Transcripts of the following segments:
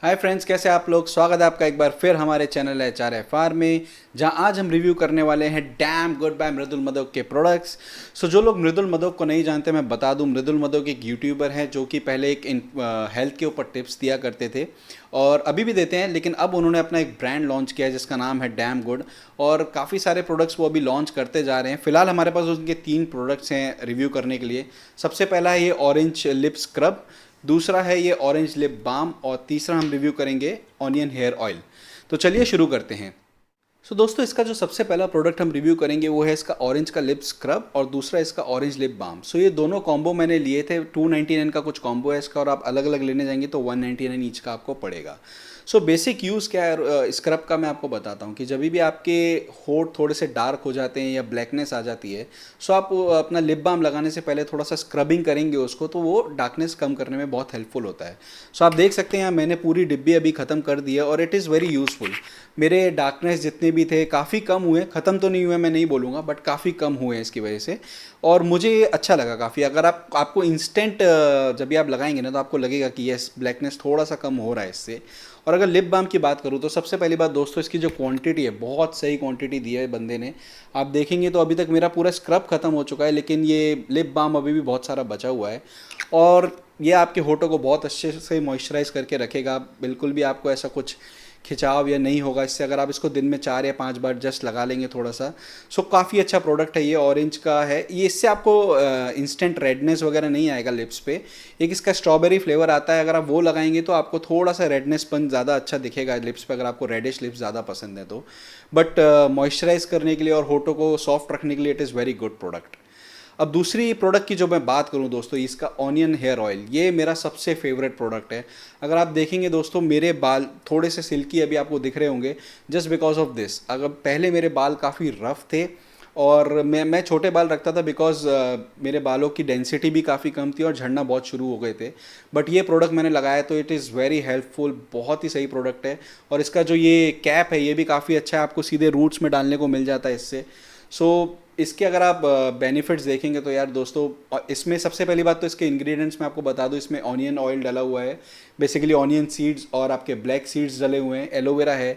Hi friends, कैसे आप लोग। स्वागत है आपका एक बार फिर हमारे चैनल HRFR में, जहां आज हम रिव्यू करने वाले हैं डैम गुड बाय मृदुल मदोक के प्रोडक्ट्स। सो जो लोग मृदुल मदोक को नहीं जानते, मैं बता दूं, मृदुल मदोक एक यूट्यूबर है जो कि पहले एक हेल्थ के ऊपर टिप्स दिया करते थे और अभी भी देते हैं, लेकिन अब उन्होंने अपना एक ब्रांड लॉन्च किया है जिसका नाम है डैम गुड। और काफ़ी सारे प्रोडक्ट्स वो अभी लॉन्च करते जा रहे हैं। फिलहाल हमारे पास उनके 3 प्रोडक्ट्स हैं रिव्यू करने के लिए। सबसे पहला है ये ऑरेंज लिप स्क्रब, दूसरा है ये ऑरेंज लिप बाम और तीसरा हम रिव्यू करेंगे ऑनियन हेयर ऑयल। तो चलिए शुरू करते हैं। दोस्तों, इसका जो सबसे पहला प्रोडक्ट हम रिव्यू करेंगे वो है इसका ऑरेंज का लिप स्क्रब और दूसरा इसका ऑरेंज लिप बाम। ये दोनों कॉम्बो मैंने लिए थे। 299 का कुछ कॉम्बो है इसका और आप अलग अलग लेने जाएंगे तो 199 ईच का आपको पड़ेगा। बेसिक यूज़ क्या है स्क्रब का, मैं आपको बताता हूँ कि जब भी आपके होठ थोड़े से डार्क हो जाते हैं या ब्लैकनेस आ जाती है, आप अपना लिप बाम लगाने से पहले थोड़ा सा स्क्रबिंग करेंगे उसको, तो वो डार्कनेस कम करने में बहुत हेल्पफुल होता है। आप देख सकते हैं यहाँ मैंने पूरी डिब्बी अभी ख़त्म कर दी है और इट इज़ वेरी यूज़फुल। मेरे डार्कनेस जितने भी थे काफ़ी कम हुए, ख़त्म तो नहीं हुए मैं नहीं बोलूँगा, बट काफ़ी कम हुए हैं इसकी वजह से। और मुझे ये अच्छा लगा काफ़ी। अगर आपको इंस्टेंट जब भी आप लगाएंगे ना तो आपको लगेगा कि यस, ब्लैकनेस थोड़ा सा कम हो रहा है इससे। और अगर लिप बाम की बात करूँ तो सबसे पहली बात दोस्तों, इसकी जो क्वांटिटी है, बहुत सही क्वांटिटी दी है बंदे ने। आप देखेंगे तो अभी तक मेरा पूरा स्क्रब ख़त्म हो चुका है, लेकिन ये लिप बाम अभी भी बहुत सारा बचा हुआ है और ये आपके होठों को बहुत अच्छे से मॉइस्चराइज करके रखेगा। बिल्कुल भी आपको ऐसा कुछ खिंचाव या नहीं होगा इससे, अगर आप इसको दिन में 4 या 5 बार जस्ट लगा लेंगे थोड़ा सा। काफ़ी अच्छा प्रोडक्ट है ये, ऑरेंज का है ये। इससे आपको इंस्टेंट रेडनेस वगैरह नहीं आएगा लिप्स पे। एक इसका स्ट्रॉबेरी फ्लेवर आता है, अगर आप वो लगाएंगे तो आपको थोड़ा सा रेडनेसपन ज़्यादा अच्छा दिखेगा लिप्स पे, अगर आपको रेडिश लिप्स ज़्यादा पसंद है तो। बट मॉइस्चराइज करने के लिए और होठों को सॉफ्ट रखने के लिए it is very good product. अब दूसरी प्रोडक्ट की जो मैं बात करूं दोस्तों, इसका ऑनियन हेयर ऑयल, ये मेरा सबसे फेवरेट प्रोडक्ट है। अगर आप देखेंगे दोस्तों, मेरे बाल थोड़े से सिल्की अभी आपको दिख रहे होंगे जस्ट बिकॉज ऑफ दिस। अगर पहले मेरे बाल काफ़ी रफ थे और मैं छोटे बाल रखता था बिकॉज मेरे बालों की डेंसिटी भी काफ़ी कम थी और झड़ना बहुत शुरू हो गए थे। बट ये प्रोडक्ट मैंने लगाया तो इट इज़ वेरी हेल्पफुल, बहुत ही सही प्रोडक्ट है। और इसका जो ये कैप है ये भी काफ़ी अच्छा है, आपको सीधे रूट्स में डालने को मिल जाता है इससे। इसके अगर आप बेनिफिट्स देखेंगे तो यार दोस्तों, इसमें सबसे पहली बात तो इसके इंग्रेडिएंट्स मैं आपको बता दूं, इसमें ऑनियन ऑयल डला हुआ है, बेसिकली ऑनियन सीड्स और आपके ब्लैक सीड्स डले हुए हैं, एलोवेरा है।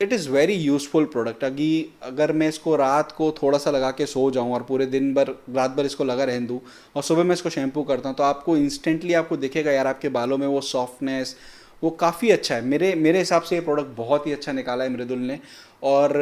It is very useful product. अगर मैं इसको रात को थोड़ा सा लगा के सो जाऊं और पूरे दिन भर रात भर इसको लगा रहने दूं और सुबह मैं इसको शैम्पू करता हूं तो आपको इंस्टेंटली आपको दिखेगा यार, आपके बालों में वो सॉफ्टनेस वो काफ़ी अच्छा है। मेरे हिसाब से ये प्रोडक्ट बहुत ही अच्छा निकाला है मृदुल ने। और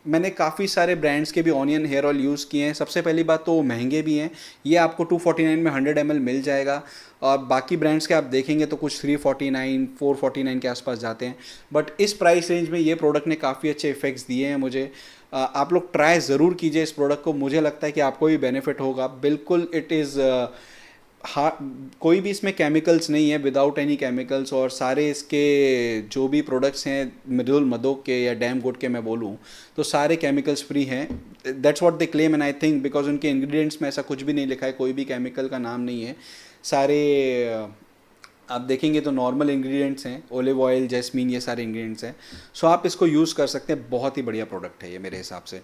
मैंने काफ़ी सारे ब्रांड्स के भी ऑनियन हेयर ऑयल यूज़ किए हैं। सबसे पहली बात तो वो महंगे भी हैं, ये आपको 249 में 100 ml मिल जाएगा। और बाकी ब्रांड्स के आप देखेंगे तो कुछ 349 449 के आसपास जाते हैं। बट इस प्राइस रेंज में ये प्रोडक्ट ने काफ़ी अच्छे इफेक्ट्स दिए हैं मुझे। आप लोग ट्राई ज़रूर कीजिए इस प्रोडक्ट को, मुझे लगता है कि आपको भी बेनिफिट होगा। बिल्कुल इट इज़ हाँ, कोई भी इसमें केमिकल्स नहीं है, विदाउट एनी केमिकल्स। और सारे इसके जो भी प्रोडक्ट्स हैं मृदुल मदोक के या डैम गुड के मैं बोलूँ तो सारे केमिकल्स फ्री हैं। That's what they claim and I think, because उनके इंग्रेडिएंट्स में ऐसा कुछ भी नहीं लिखा है, कोई भी केमिकल का नाम नहीं है। सारे आप देखेंगे तो नॉर्मल इंग्रेडिएंट्स हैं, ओलिव ऑयल, जैस्मीन, ये सारे इंग्रेडिएंट्स हैं। आप इसको यूज़ कर सकते हैं, बहुत ही बढ़िया प्रोडक्ट है ये मेरे हिसाब से।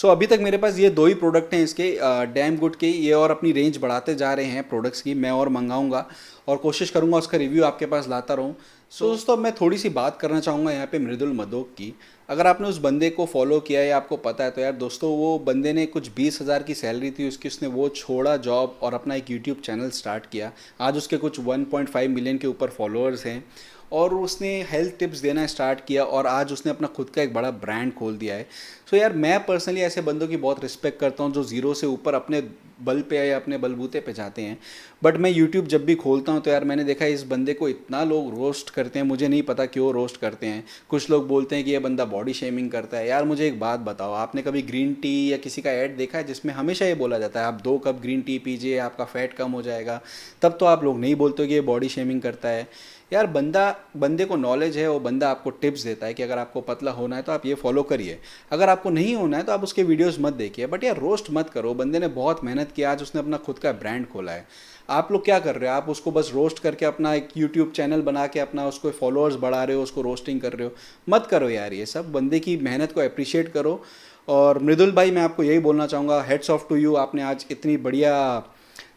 अभी तक मेरे पास ये 2 ही प्रोडक्ट हैं इसके डैम गुड के। ये और अपनी रेंज बढ़ाते जा रहे हैं प्रोडक्ट्स की, मैं और मंगाऊंगा और कोशिश करूंगा उसका रिव्यू आपके पास लाता रहूं। दोस्तों, मैं थोड़ी सी बात करना चाहूँगा यहाँ पे मृदुल मदोक की। अगर आपने उस बंदे को फॉलो किया है या आपको पता है तो यार दोस्तों, वो बंदे ने कुछ 20,000 की सैलरी थी उसकी, उसने वो छोड़ा जॉब और अपना एक यूट्यूब चैनल स्टार्ट किया। आज उसके कुछ 1.5 मिलियन के ऊपर फॉलोअर्स हैं और उसने हेल्थ टिप्स देना स्टार्ट किया और आज उसने अपना खुद का एक बड़ा ब्रांड खोल दिया है। यार मैं पर्सनली ऐसे बंदों की बहुत रिस्पेक्ट करता हूँ जो ज़ीरो से ऊपर अपने बल पे या अपने बलबूते पे जाते हैं। बट मैं यूट्यूब जब भी खोलता हूँ तो यार मैंने देखा है इस बंदे को इतना लोग रोस्ट करते हैं, मुझे नहीं पता क्यों रोस्ट करते हैं। कुछ लोग बोलते हैं कि ये बंदा बॉडी शेमिंग करता है। यार मुझे एक बात बताओ, आपने कभी ग्रीन टी या किसी का ऐड देखा है जिसमें हमेशा ये बोला जाता है आप 2 कप ग्रीन टी पीजिए, आपका फैट कम हो जाएगा? तब तो आप लोग नहीं बोलते कि ये बॉडी शेमिंग करता है। यार बंदे को नॉलेज है, वो बंदा आपको टिप्स देता है कि अगर आपको पतला होना है तो आप ये फॉलो करिए, अगर आपको नहीं होना है तो आप उसके वीडियोस मत देखिए। बट यार रोस्ट मत करो, बंदे ने बहुत मेहनत किया, आज उसने अपना खुद का ब्रांड खोला है। आप लोग क्या कर रहे हो? आप उसको बस रोस्ट करके अपना एक यूट्यूब चैनल बना के अपना उसको फॉलोअर्स बढ़ा रहे हो, उसको रोस्टिंग कर रहे हो। मत करो यार ये सब, बंदे की मेहनत को अप्रिशिएट करो। और मृदुल भाई, मैं आपको यही बोलना चाहूँगा, हेड्स ऑफ टू यू, आपने आज इतनी बढ़िया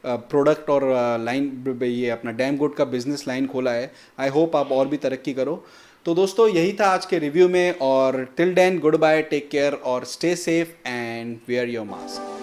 प्रोडक्ट और लाइन ये अपना डैम गुड का बिजनेस लाइन खोला है। आई होप आप और भी तरक्की करो। तो दोस्तों यही था आज के रिव्यू में, और till then good bye, take care और stay safe and wear your mask.